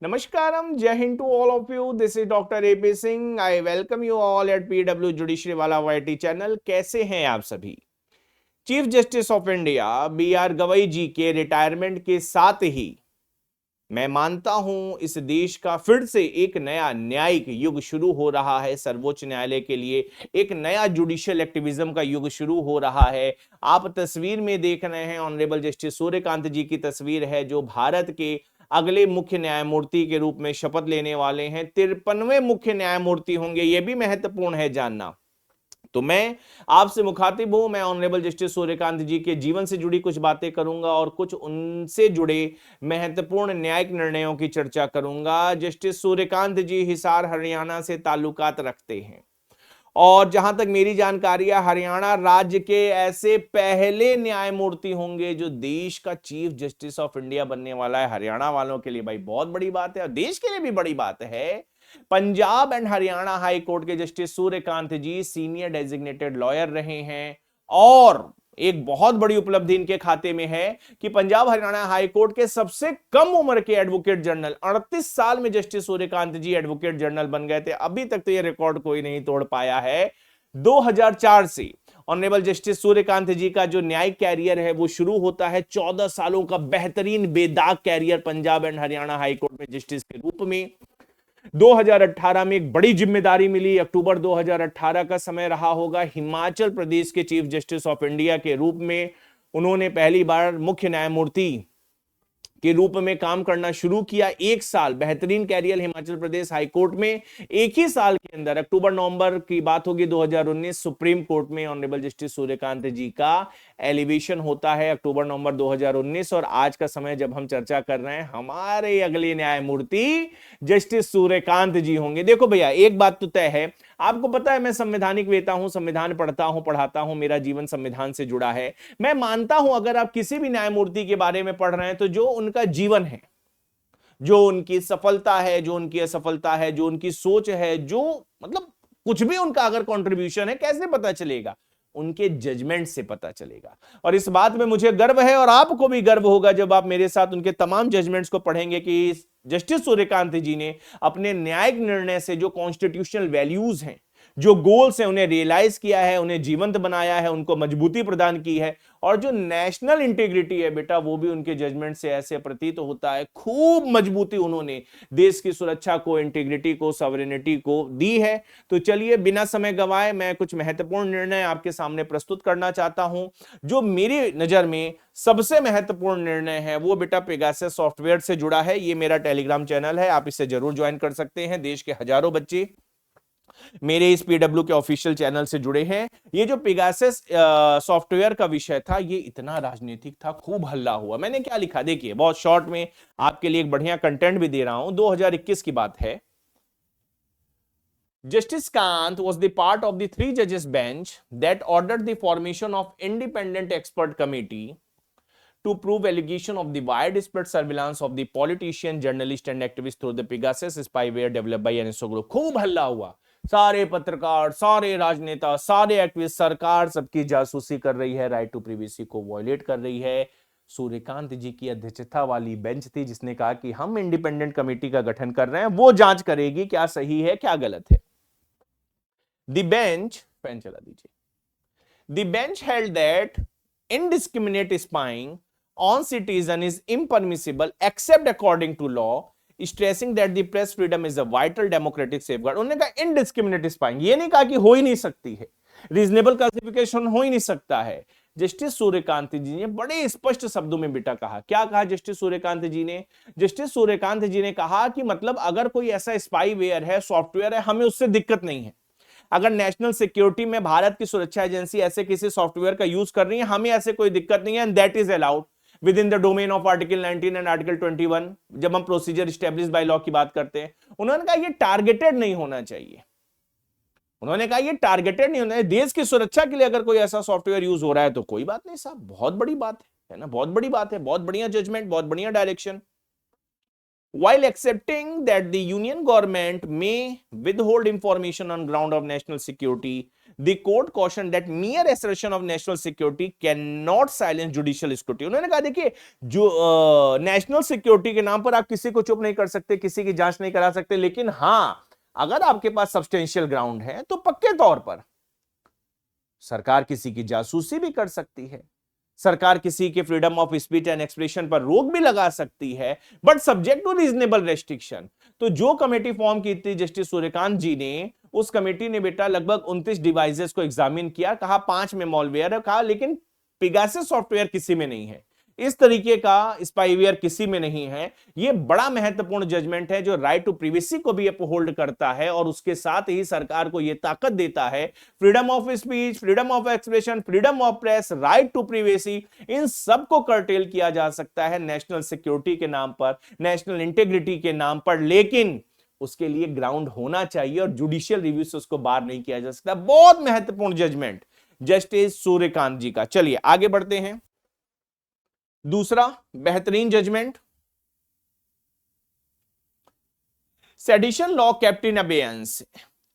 Namaskaram, Jai Hind to all of you. This is Dr. AP Singh. I welcome you all at PW Judiciary वाला YT चैनल। कैसे हैं आप सभी? Chief justice of India B R Gavai ji के retirement के साथ ही मैं मानता हूं इस देश का फिर से एक नया न्यायिक युग शुरू हो रहा है। सर्वोच्च न्यायालय के लिए एक नया जुडिशियल एक्टिविज्म का युग शुरू हो रहा है। आप तस्वीर में देख रहे हैं ऑनरेबल जस्टिस सूर्यकांत जी की तस्वीर है, जो भारत के अगले मुख्य न्यायमूर्ति के रूप में शपथ लेने वाले हैं। 53वें मुख्य न्यायमूर्ति होंगे, यह भी महत्वपूर्ण है जानना। तो मैं आपसे मुखातिब हूं। मैं ऑनरेबल जस्टिस सूर्यकांत जी के जीवन से जुड़ी कुछ बातें करूंगा और कुछ उनसे जुड़े महत्वपूर्ण न्यायिक निर्णयों की चर्चा करूंगा। जस्टिस सूर्यकांत जी हिसार हरियाणा से ताल्लुकात रखते हैं और जहां तक मेरी जानकारी है, हरियाणा राज्य के ऐसे पहले न्यायमूर्ति होंगे जो देश का चीफ जस्टिस ऑफ इंडिया बनने वाला है। हरियाणा वालों के लिए भाई बहुत बड़ी बात है और देश के लिए भी बड़ी बात है। Punjab and Haryana high court के जस्टिस सूर्यकांत जी सीनियर डेजिग्नेटेड लॉयर रहे हैं और एक बहुत बड़ी उपलब्धि इनके खाते में है कि पंजाब हरियाणा हाई कोर्ट के सबसे कम उम्र के एडवोकेट जनरल 38 साल में जस्टिस सूर्यकांत जी एडवोकेट जनरल बन गए थे। अभी तक तो यह रिकॉर्ड कोई नहीं तोड़ पाया है। 2004 से ऑनरेबल जस्टिस सूर्यकांत जी का जो न्यायिक कैरियर है वो शुरू होता है। 14 सालों का बेहतरीन बेदाग career Punjab and Haryana high court में जस्टिस के रूप में। 2018 में एक बड़ी जिम्मेदारी मिली। अक्टूबर 2018 का समय रहा होगा। हिमाचल प्रदेश के चीफ जस्टिस ऑफ इंडिया के रूप में उन्होंने पहली बार मुख्य न्यायमूर्ति के रूप में काम करना शुरू किया। एक साल बेहतरीन career Himachal Pradesh high court में। एक ही साल के अंदर अक्टूबर नवंबर की बात होगी 2019 सुप्रीम कोर्ट में ऑनरेबल जस्टिस सूर्यकांत जी का एलिवेशन होता है अक्टूबर नवंबर 2019। और आज का समय जब हम चर्चा कर रहे हैं, हमारे अगले न्यायमूर्ति जस्टिस सूर्यकांत जी होंगे। देखो भैया, एक बात तो तय है, आपको पता है मैं संवैधानिक वेता हूं, संविधान पढ़ता हूं, पढ़ाता हूं, मेरा जीवन संविधान से जुड़ा है। मैं मानता हूं अगर आप किसी भी न्यायमूर्ति के बारे में पढ़ रहे हैं तो जो उनका जीवन है, जो उनकी सफलता है, जो उनकी असफलता है, जो उनकी सोच है, जो मतलब कुछ भी उनका अगर कंट्रीब्यूशन है, कैसे पता चलेगा? उनके जजमेंट से पता चलेगा। और इस बात में मुझे गर्व है और आपको भी गर्व होगा जब आप मेरे साथ उनके तमाम जजमेंट्स को पढ़ेंगे कि जस्टिस सूर्यकांत जी ने अपने न्यायिक निर्णय से जो कॉन्स्टिट्यूशनल वैल्यूज हैं, जो गोल्स हैं, उन्हें रियलाइज किया है, उन्हें जीवंत बनाया है, उनको मजबूती प्रदान की है। और जो नेशनल इंटीग्रिटी है बेटा, वो भी उनके जजमेंट से ऐसे प्रतीत होता है खूब मजबूती उन्होंने देश की सुरक्षा को, इंटीग्रिटी को, सॉवरेनिटी को दी है। तो चलिए बिना समय गंवाए मैं कुछ महत्वपूर्ण निर्णय आपके सामने प्रस्तुत करना चाहता हूं। जो मेरी नजर में सबसे महत्वपूर्ण निर्णय है वो बेटा पेगासस सॉफ्टवेयर से जुड़ा है। ये मेरा टेलीग्राम चैनल है, आप इसे जरूर ज्वाइन कर सकते हैं। देश के हजारों बच्चे मेरे इस पीडब्ल्यू के ऑफिशियल चैनल से जुड़े हैं। ये जो पेगासस सॉफ्टवेयर का विषय था, ये इतना राजनीतिक था, खूब हल्ला हुआ। मैंने क्या लिखा देखिए, बहुत शॉर्ट में आपके लिए एक बढ़िया कंटेंट भी दे रहा हूं। 2021 की बात है। Justice Kant was the part of the 3 judges bench that ordered the formation of independent expert committee to prove allegation of the widespread surveillance of the politician, journalist and activist through the Pegasus spyware developed by NSO Group। खूब हल्ला हुआ, सारे पत्रकार, सारे राजनेता, सारे activist, सरकार सबकी जासूसी कर रही है, राइट टू प्रिवेसी को वॉयलेट कर रही है। सूर्यकांत जी की अध्यक्षता वाली बेंच थी जिसने कहा कि हम इंडिपेंडेंट कमेटी का गठन कर रहे हैं, वो जांच करेगी क्या सही है क्या गलत है। द बेंच, पेन चला दीजिए। The bench held that indiscriminate spying on citizen is impermissible except according to law, stressing that the press freedom is a vital democratic safeguard। उन्होंने कहा indiscriminate spying, ये नहीं कहा कि हो ही नहीं सकती है, रीजनेबल क्लासिफिकेशन हो ही नहीं सकता है। जस्टिस सूर्यकांत जी ने बड़े स्पष्ट शब्दों में बेटा कहा। क्या कहा जस्टिस सूर्यकांत जी ने? जस्टिस सूर्यकांत जी ने कहा कि मतलब अगर कोई ऐसा स्पाईवेयर है, सॉफ्टवेयर है, हमें उससे दिक्कत नहीं है। अगर नेशनल सिक्योरिटी में भारत की सुरक्षा एजेंसी ऐसे किसी सॉफ्टवेयर का यूज कर रही है, हमें ऐसे कोई दिक्कत नहीं है, and that is allowed with in the domain of article 19 and article 21, जब हम प्रोसीजर स्टैब्लिश बाय लॉ की बात करते हैं। उन्होंने कहा ये टारगेटेड नहीं होना चाहिए। उन्होंने कहा ये टारगेटेड नहीं होना है। देश की सुरक्षा के लिए अगर कोई ऐसा सॉफ्टवेयर यूज हो रहा है तो कोई बात नहीं साहब, बहुत बड़ी बात है ना, बहुत बड़ी बात है, बहुत बढ़िया जजमेंट, बहुत बढ़िया direction. While accepting that the union government may withhold information on ground of national security, the court cautioned that mere assertion of national security cannot silence judicial scrutiny. उन्होंने कहा देखिए, जो नेशनल सिक्योरिटी के नाम पर आप किसी को चुप नहीं कर सकते, किसी की जांच नहीं करा सकते, लेकिन हां, अगर आपके पास सब्सटेंशियल ग्राउंड है तो पक्के तौर पर सरकार किसी की जासूसी भी कर सकती है, सरकार किसी के freedom of speech and expression पर रोक भी लगा सकती है, but subject to reasonable restriction. तो जो कमेटी फॉर्म की थी जस्टिस सूर्यकांत जी ने, उस कमेटी ने बेटा लगभग 29 डिवाइसेस को एग्जामिन किया, कहा 5 में मॉलवेयर है, कहा लेकिन पिगासस सॉफ्टवेयर किसी में नहीं है, इस तरीके का स्पाईवेयर किसी में नहीं है। यह बड़ा महत्वपूर्ण जजमेंट है जो राइट टू प्रिवेसी को भी अपहोल्ड करता है और उसके साथ ही सरकार को यह ताकत देता है, freedom of speech, freedom of expression, freedom of press, right to privacy, इन सबको कर्टेल किया जा सकता है नेशनल सिक्योरिटी के नाम पर, नेशनल इंटेग्रिटी के नाम पर, लेकिन उसके लिए ग्राउंड होना चाहिए और जुडिशियल रिव्यू से उसको बाहर नहीं किया जा सकता। बहुत महत्वपूर्ण जजमेंट जस्टिस सूर्यकांत जी का। चलिए आगे बढ़ते हैं। दूसरा बेहतरीन judgment, sedition law kept in abeyance,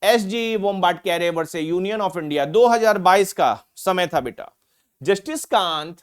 S G Vombatkere versus Union of India, 2022 का समय था बेटा। Justice Kant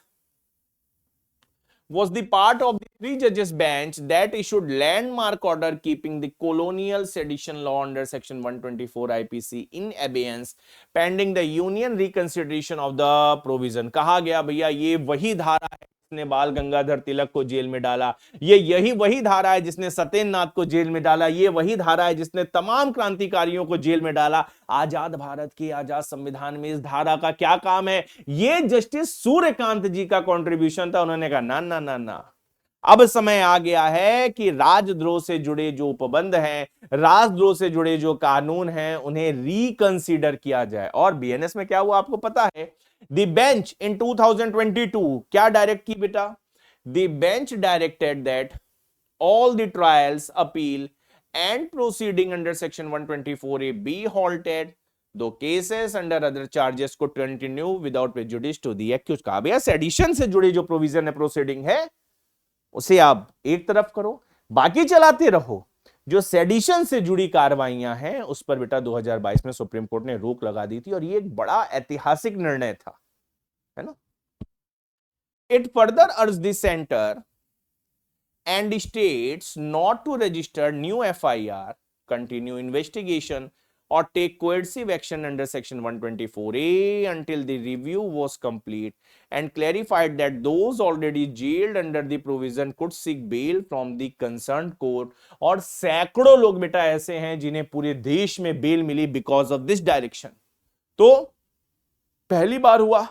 was the part of the 3 judges bench that issued landmark order keeping the colonial sedition law under section 124 IPC in abeyance pending the union reconsideration of the provision। कहा गया भैया ये वही धारा है जिसने बाल गंगाधर तिलक को जेल में डाला, यही वही धारा है जिसने सत्येंद्रनाथ को जेल में डाला, ये वही धारा है जिसने तमाम क्रांतिकारियों को जेल में डाला। आजाद भारत के आजाद संविधान में इस धारा का क्या काम है? ये जस्टिस सूर्यकांत जी का कंट्रीब्यूशन था। उन्होंने कहा ना ना ना ना, अब समय आ गया है कि राजद्रोह से जुड़े जो उपबंध हैं, राजद्रोह से जुड़े जो कानून हैं, उन्हें रिकंसीडर किया जाए। और बीएनएस में क्या हुआ आपको पता है? द बेंच इन 2022 क्या डायरेक्ट की बेटा? The bench directed that all the trials, appeal and proceeding under section 124A be halted, दो केसेस अंडर अदर चार्जेस को continue without prejudice to the accused. कहा भैया सेडिशन से जुड़ी जो प्रोविजन है, प्रोसीडिंग है, उसे आप एक तरफ करो, बाकी चलाते रहो। जो सेडिशन से जुड़ी कार्रवाइयां हैं उस पर बेटा 2022 में सुप्रीम कोर्ट ने रोक लगा दी थी और ये एक बड़ा ऐतिहासिक निर्णय था, है ना। It further urged the centre and states not to register new FIR, continue investigation or take coercive action under section 124A until the review was complete, and clarified that those already jailed under the provision could seek bail from the concerned court। और सैकड़ों लोग बेटा ऐसे हैं जिन्हें पूरे देश में बेल मिली बिकॉज ऑफ दिस डायरेक्शन। तो पहली बार हुआ,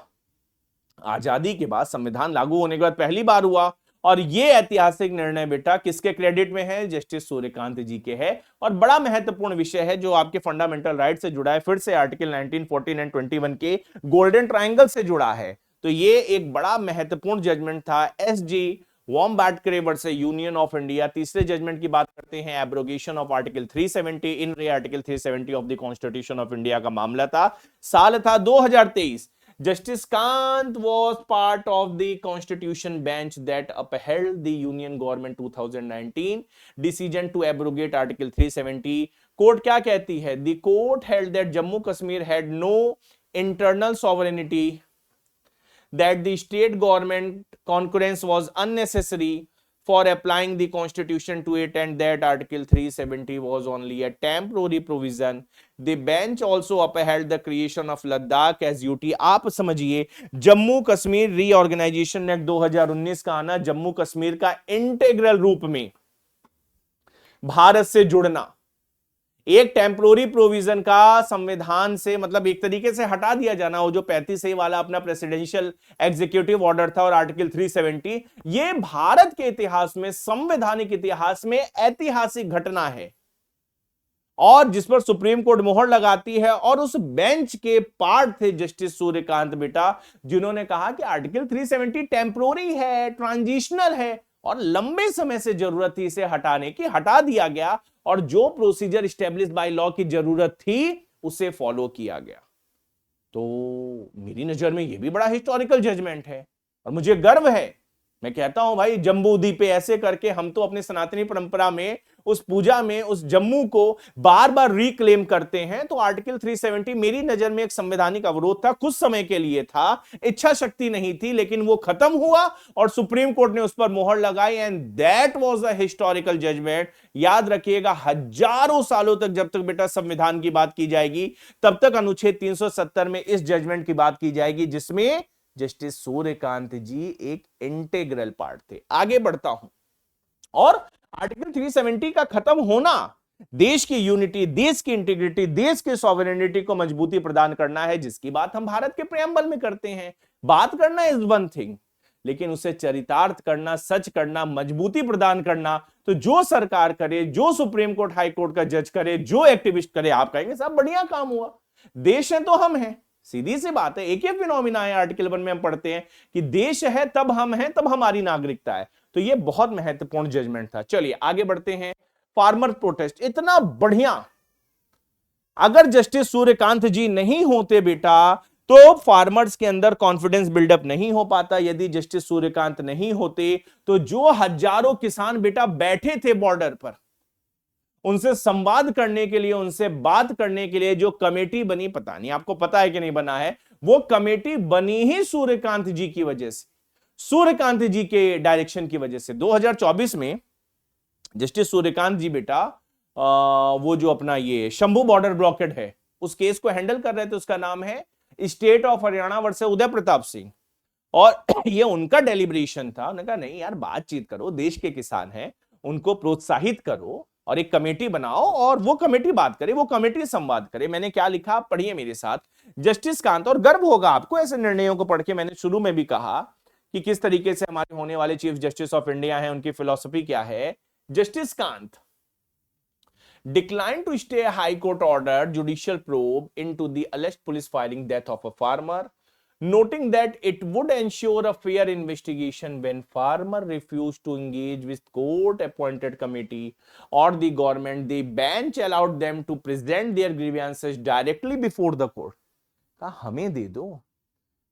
आजादी के बाद, संविधान लागू होने के बाद पहली बार हुआ, और ये ऐतिहासिक निर्णय बेटा किसके क्रेडिट में है? जस्टिस सूर्यकांत जी के है। और बड़ा महत्वपूर्ण विषय है जो आपके फंडामेंटल राइट से जुड़ा है, फिर से आर्टिकल 19, 14 एंड 21 के गोल्डन ट्रायंगल से जुड़ा है। तो ये एक बड़ा महत्वपूर्ण जजमेंट था, SG Vombatkere versus Union of India. तीसरे जजमेंट की बात करते हैं, एब्रोगेशन ऑफ आर्टिकल 370 इन रे article 370 of the constitution of India का मामला था। साल था 2023। Justice Kant was part of the constitution bench that upheld the union government 2019 decision to abrogate article 370। Court क्या कहती है? The court held that Jammu Kashmir had no internal sovereignty, that the state government concurrence was unnecessary for applying the constitution to it, and that article 370 was only a temporary provision। The bench also upheld the creation of Ladakh as UT। आप समझिए, Jammu Kashmir reorganisation act 2019 का आना, जम्मू कश्मीर का integral रूप में भारत से जुड़ना, एक टेम्पोररी प्रोविजन का संविधान से मतलब एक तरीके से हटा दिया जाना, वो जो 35A वाला अपना प्रेसिडेंशियल एग्जीक्यूटिव ऑर्डर था और आर्टिकल 370, ये भारत के इतिहास में, संवैधानिक इतिहास में ऐतिहासिक घटना है और जिस पर सुप्रीम कोर्ट मोहर लगाती है। और उस बेंच के पार्ट थे जस्टिस सूर्यकांत बेटा, जिन्होंने कहा कि आर्टिकल 370 टेम्पोररी है, ट्रांजिशनल है और लंबे समय से जरूरत थी इसे हटाने की, हटा दिया गया और जो प्रोसीजर स्टैब्लिश बाय लॉ की जरूरत थी उसे फॉलो किया गया। तो मेरी नजर में यह भी बड़ा हिस्टोरिकल जजमेंट है और मुझे गर्व है मैं कहता हूं भाई जम्बूदी पे ऐसे करके हम तो अपनी सनातनी परंपरा में उस पूजा में उस जम्मू को बार बार रिक्लेम करते हैं। तो आर्टिकल 370 मेरी नजर में एक संवैधानिक अवरोध था, कुछ समय के लिए था, इच्छा शक्ति नहीं थी, लेकिन वो खत्म हुआ और सुप्रीम कोर्ट ने उस पर मोहर लगाई and that was a historical judgment. याद रखिएगा, हजारों सालों तक जब तक बेटा संविधान की बात की जाएगी तब तक अनुच्छेद 370 में इस जजमेंट की बात की जाएगी, जिसमें जस्टिस सूर्यकांत जी एक इंटीग्रल पार्ट थे। आगे बढ़ता हूं, और आर्टिकल 370 का खत्म होना देश की यूनिटी, देश की इंटीग्रिटी, देश की सॉवरेनिटी को मजबूती प्रदान करना है, जिसकी बात हम भारत के प्रेम्बल में करते हैं। बात करना इज वन थिंग, लेकिन उसे चरितार्थ करना, सच करना, मजबूती प्रदान करना, तो जो सरकार करे, जो सुप्रीम कोर्ट हाई कोर्ट का जज करे, जो एक्टिविस्ट करे, आप कहेंगे साहब बढ़िया काम हुआ, देश है तो हम हैं। सीधी सी बात है, एक ही फिनोमिना है, आर्टिकल 1 में हम पढ़ते हैं कि देश है तब हम हैं, तब हमारी नागरिकता है। तो ये बहुत महत्वपूर्ण जजमेंट था। चलिए आगे बढ़ते हैं। फार्मर प्रोटेस्ट इतना बढ़िया, अगर जस्टिस सूर्यकांत जी नहीं होते बेटा तो फार्मर्स के अंदर कॉन्फिडेंस बिल्डअप नहीं हो पाता। यदि जस्टिस सूर्यकांत नहीं होते तो जो हजारों किसान बेटा बैठे थे बॉर्डर पर, उनसे संवाद करने के लिए, उनसे बात करने के लिए जो कमेटी बनी, पता नहीं आपको पता है कि नहीं बना है, वो कमेटी बनी ही सूर्यकांत जी की वजह से, सूर्यकांत जी के डायरेक्शन की वजह से। 2024 में जस्टिस सूर्यकांत जी बेटा वो जो अपना ये शंभू बॉर्डर ब्लॉकेड है उस केस को हैंडल कर रहे थे। उसका नाम है state of Haryana versus Uday Pratap Singh, और ये उनका डेलिब्रेशन था। उन्होंने कहा नहीं यार, बातचीत करो, देश के किसान हैं, उनको प्रोत्साहित करो और एक कमेटी बनाओ और वो कमेटी बात करे, वो कमेटी संवाद करे। मैंने क्या लिखा, पढ़िए मेरे साथ। जस्टिस कांत, और गर्व होगा आपको ऐसे निर्णयों को पढ़ के, मैंने शुरू में भी कहा कि किस तरीके से हमारे होने वाले चीफ जस्टिस ऑफ इंडिया हैं, उनकी फिलॉसफी क्या है। Justice Kant declined to stay a high court order judicial probe into the alleged police firing death of a farmer, noting that it would ensure a fair investigation when farmer refused to engage with court appointed committee or the government. The bench allowed them to present their grievances directly before the court. कहा हमें दे दो,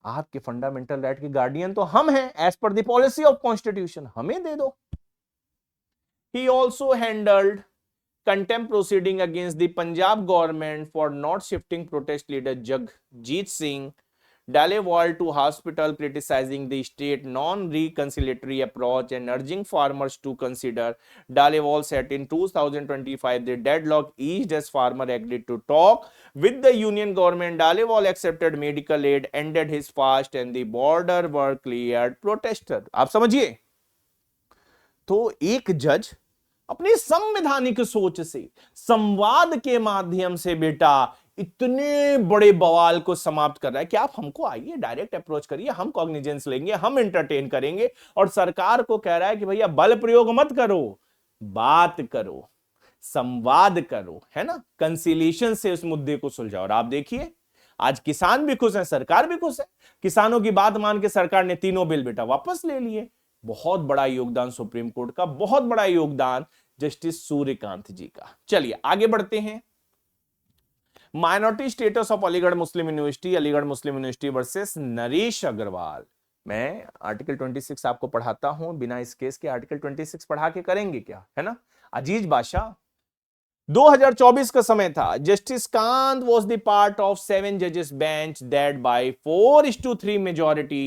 आपके fundamental right के guardian तो हम हैं as per the policy of constitution, हमें दे दो। He also handled contempt proceeding against the Punjab government for not shifting protest leader Jagjit Singh Dhaliwal to hospital, criticizing the state non-reconciliatory approach and urging farmers to consider. Dhaliwal said in 2025 the deadlock eased as farmer agreed to talk with the union government. Dhaliwal accepted medical aid, ended his fast and the border were cleared. Protester, आप समझिए, तो एक जज अपनी संवैधानिक सोच से, संवाद के माध्यम से बेटा इतने बड़े बवाल को समाप्त कर रहा है कि आप हमको आइए, डायरेक्ट अप्रोच करिए, हम कॉग्निजेंस लेंगे, हम एंटरटेन करेंगे। और सरकार को कह रहा है कि भैया बल प्रयोग मत करो, बात करो, संवाद करो, है ना, कंसिलिएशन से उस मुद्दे को सुलझाओ। और आप देखिए आज किसान भी खुश हैं, सरकार भी खुश है। किसानों की बात मान के सरकार ने तीनों बिल बेटा वापस ले लिए। बहुत बड़ा योगदान सुप्रीम कोर्ट का, बहुत बड़ा योगदान जस्टिस सूर्यकांत जी का। चलिए आगे बढ़ते हैं। Minority status of Aligarh Muslim university, Aligarh Muslim university versus Naresh Agarwal. मैं आर्टिकल 26 आपको पढ़ाता हूं, बिना इस केस के आर्टिकल 26 पढ़ा के करेंगे क्या, है ना। अजीज बादशाह, 2024 का समय था। Justice Kant was the part of 7 judges bench that by 4:3 majority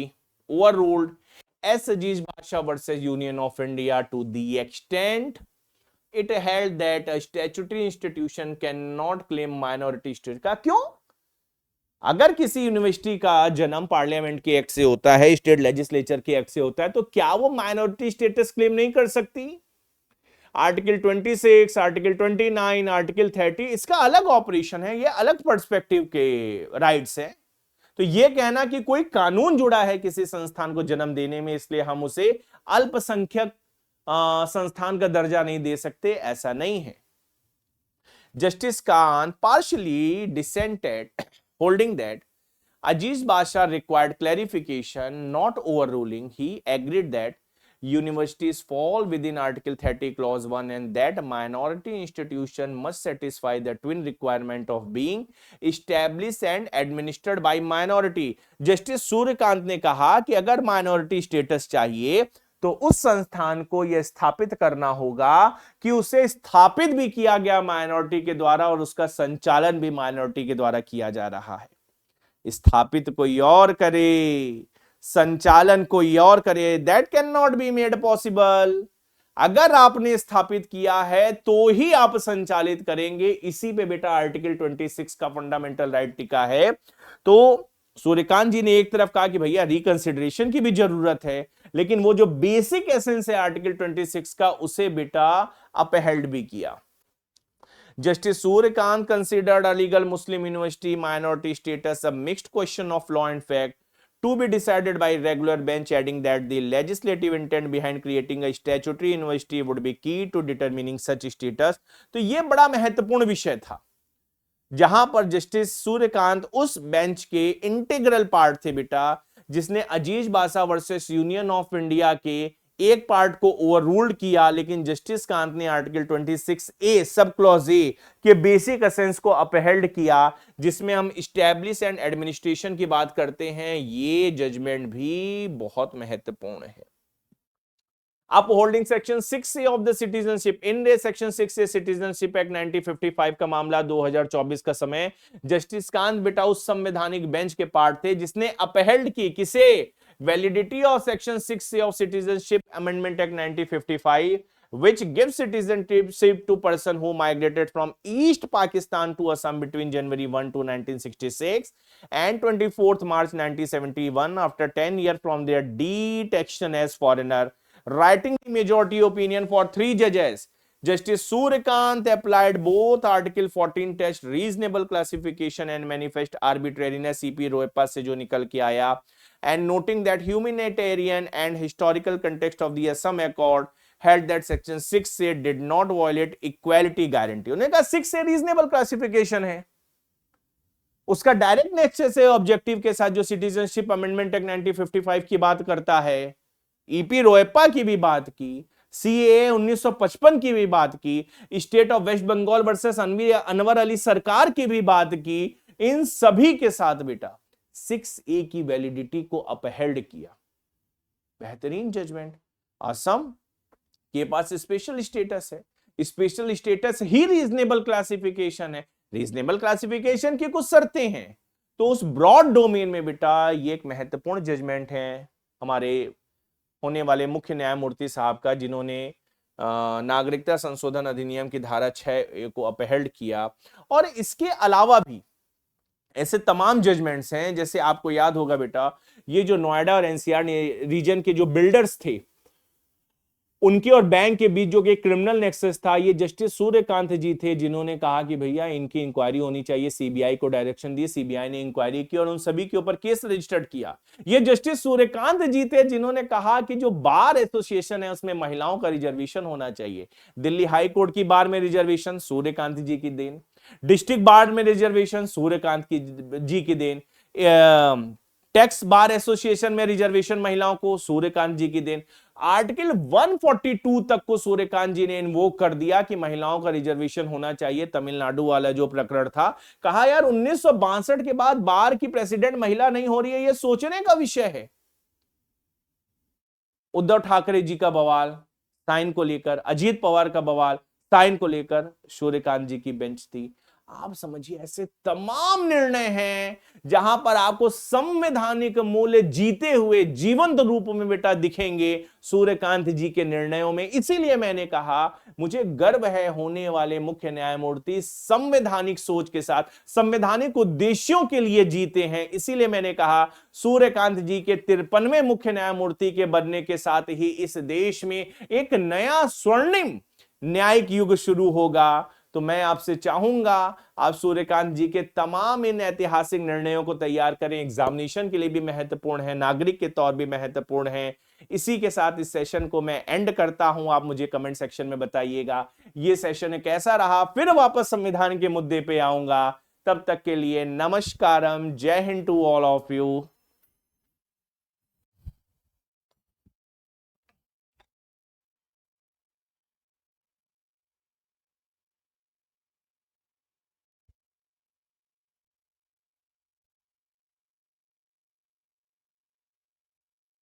overruled S. Aziz Basha versus Union of India to the extent it held that a statutory institution cannot claim minority status। का क्यों? अगर किसी university का जन्म parliament के act से होता है, स्टेट लेजिस्लेचर के एक्ट से होता है, तो क्या वो माइनॉरिटी स्टेटस क्लेम नहीं कर सकती? आर्टिकल 26, आर्टिकल 29, आर्टिकल 30 इसका अलग ऑपरेशन है, ये अलग पर्सपेक्टिव के राइट्स है। तो ये कहना कि कोई कानून जुड़ा है किसी संस्थान को जन्म देने में, इसलिए हम उसे अल्पसंख्यक संस्थान का दर्जा नहीं दे सकते, ऐसा नहीं है। Justice Kant partially dissented, holding that Aziz Basha required clarification, not overruling. He agreed that universities fall within Article 30 Clause 1 and that minority institution must satisfy the twin requirement of being established and administered by minority. Justice Suryakant ने कहा कि अगर minority status चाहिए तो उस संस्थान को यह स्थापित करना होगा कि उसे स्थापित भी किया गया माइनॉरिटी के द्वारा और उसका संचालन भी माइनॉरिटी के द्वारा किया जा रहा है। स्थापित कोई और करे, संचालन कोई और करे, that can not be made possible. अगर आपने स्थापित किया है तो ही आप संचालित करेंगे। इसी पे बेटा आर्टिकल 26 का फंडामेंटल राइट टिका है। तो सूर्यकांत जी ने एक तरफ कहा कि भैया रिकंसिडरेशन की भी जरूरत है, लेकिन वो जो बेसिक एसेंस है आर्टिकल 26 का, उसे बेटा अपहेल्ड भी किया। Justice Suryakant considered Aligarh Muslim university minority status a mixed question of law and fact to be decided by regular bench, adding that the legislative intent behind creating a statutory university would be key to determining such status। तो ये बड़ा महत्वपूर्ण विषय था, जहां पर justice Suryakant उस bench के इंटीग्रल पार्ट थे बेटा, जिसने अजीज बासा वर्सेस यूनियन ऑफ इंडिया के एक पार्ट को ओवररूल्ड किया, लेकिन जस्टिस कांत ने article 26A sub clause A के बेसिक एसेंस को अपहेल्ड किया, जिसमें हम स्टैब्लिश एंड एडमिनिस्ट्रेशन की बात करते हैं। ये जजमेंट भी बहुत महत्वपूर्ण है। Upholding section 6A of the citizenship in रे सेक्शन 6A सिटीजनशिप एक्ट 1955 का मामला 2024 का समय जस्टिस कांत बेटा उस संवैधानिक बेंच के पार्ट थे जिसने अपहेल्ड की किसे, validity of section 6A of citizenship amendment act 1955 which gives citizenship to person who migrated from East Pakistan to Assam between January 1 to 1966 and 24th March 1971 after 10 years from their detection as foreigner. Writing the majority opinion for 3 judges, Justice Suryakant applied both Article 14 test reasonable classification and manifest arbitrariness CP Roypa से जो निकल के आया, and noting that humanitarian and historical context of the Assam Accord held that section 6A did not violate equality guarantee। उन्होंने कहा 6A reasonable classification है, उसका direct nexus है ऑब्जेक्टिव के साथ जो सिटीजनशिप अमेंडमेंट एक्ट 1955 की बात करता है, ईपी रोयप्पा की भी बात की, सीएए 1955 की भी बात की, state of West Bengal versus Anwar Ali Sarkar की भी बात की। इन सभी के साथ बेटा 6A की वैलिडिटी को अपहेल्ड किया। बेहतरीन जजमेंट। असम के पास स्पेशल स्टेटस है, स्पेशल स्टेटस ही रीजनेबल क्लासिफिकेशन है, रीजनेबल क्लासिफिकेशन की कुछ शर्तें हैं। तो उस ब्रॉड डोमेन में बेटा ये एक महत्वपूर्ण जजमेंट है हमारे होने वाले मुख्य न्यायमूर्ति साहब का, जिन्होंने नागरिकता संशोधन अधिनियम की धारा 6 को अपहेल्ड किया। और इसके अलावा भी ऐसे तमाम जजमेंट्स हैं, जैसे आपको याद होगा बेटा ये जो नोएडा और एनसीआर रीजन के जो बिल्डर्स थे उनके और बैंक के बीच जो कि क्रिमिनल नेक्सस था, ये जस्टिस सूर्यकांत जी थे जिन्होंने कहा कि भैया इनकी इंक्वायरी होनी चाहिए। सीबीआई को डायरेक्शन दी, सीबीआई ने इंक्वायरी की और उन सभी के ऊपर केस रजिस्टर्ड किया। ये जस्टिस सूर्यकांत जी थे जिन्होंने कहा कि जो बार एसोसिएशन है उसमें महिलाओं का रिजर्वेशन होना चाहिए। दिल्ली हाई कोर्ट की बार में रिजर्वेशन सूर्यकांत जी की देन, डिस्ट्रिक्ट बार में रिजर्वेशन सूर्यकांत जी की देन, टैक्स बार एसोसिएशन में रिजर्वेशन महिलाओं को सूर्यकांत जी की देन। आर्टिकल 142 तक को सूर्यकांत जी ने इन्वोक कर दिया कि महिलाओं का रिजर्वेशन होना चाहिए। तमिलनाडु वाला जो प्रकरण था, कहा यार 1962 के बाद बार की प्रेसिडेंट महिला नहीं हो रही है, यह सोचने का विषय है। उद्धव ठाकरे जी का बवाल साइन को लेकर, अजीत पवार का बवाल साइन को लेकर, सूर्यकांत जी की बेंच थी। आप समझिए ऐसे तमाम निर्णय हैं जहां पर आपको संवैधानिक मूल्य जीते हुए जीवंत रूप में बेटा दिखेंगे सूर्यकांत जी के निर्णयों में। इसीलिए मैंने कहा मुझे गर्व है होने वाले मुख्य न्यायमूर्ति संवैधानिक सोच के साथ संवैधानिक उद्देश्यों के लिए जीते हैं। इसीलिए मैंने कहा सूर्यकांत जी के 53वें मुख्य न्यायमूर्ति के बनने के साथ ही इस देश में एक नया स्वर्णिम न्यायिक युग शुरू होगा। तो मैं आपसे चाहूंगा आप सूर्यकांत जी के तमाम इन ऐतिहासिक निर्णयों को तैयार करें, एग्जामिनेशन के लिए भी महत्वपूर्ण है, नागरिक के तौर भी महत्वपूर्ण है। इसी के साथ इस सेशन को मैं एंड करता हूं। आप मुझे कमेंट सेक्शन में बताइएगा ये सेशन कैसा रहा, फिर वापस संविधान के मुद्दे पे आऊंगा। तब तक के लिए नमस्कारम, जय Hind to all of you.